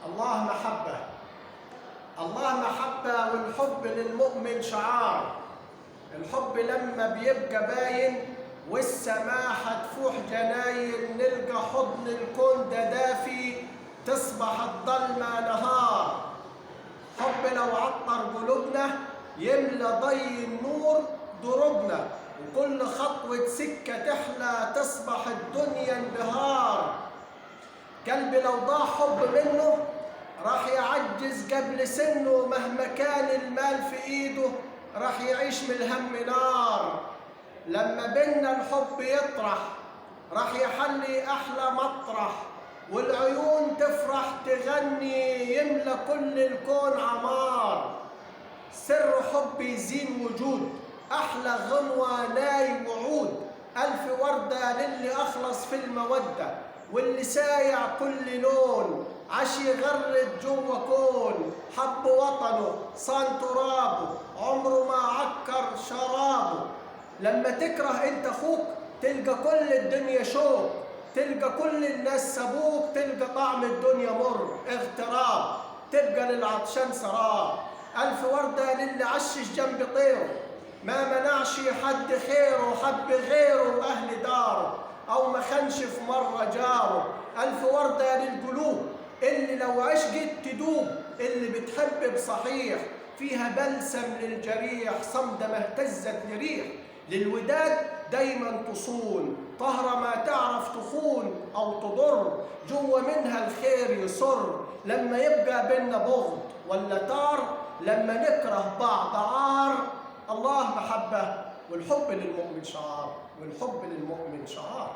الله محبة. الله محبة، والحب للمؤمن شعار. الحب لما بيبقى باين والسماحة تفوح جناين، نلقى حضن الكون ده دافي، تصبح الضلمة نهار. حب لو عطر قلوبنا يملى ضي النور دروبنا، وكل خطوة سكة تحلى تصبح الدنيا انبهار. قلبي لو ضاع حب منه راح يعجز قبل سنه، مهما كان المال في ايده راح يعيش من الهم نار. لما بينا الحب يطرح راح يحلي احلى مطرح، والعيون تفرح تغني يملى كل الكون عمار. سر حب يزين وجود، احلى غنوة ناي وعود، الف وردة للي اخلص في المودة، واللي سايع كل لون عاش يغرد جوا كون. حب وطنه صان ترابه، عمره ما عكر شرابه. لما تكره انت اخوك تلقى كل الدنيا شوق، تلقى كل الناس سابوك، تلقى طعم الدنيا مر اغتراب، تبقى للعطشان سراب. الف وردة للي عشش جنب طيره، ما منعش حد خيره، حب غيره واهل داره، او ما خانش في مره جاره. الف ورده للقلوب اللي لو عشقت تدوب، اللي بتحب بصحيح فيها بلسم للجريح، صمده ما اهتزت لريح. للوداد دايما تصون، طهره ما تعرف تخون او تضر، جوه منها الخير يسر. لما يبقى بينا بغض ولا تار، لما نكره بعض عار. الله محبة، والحب للمؤمن شعار، والحب للمؤمن شعار.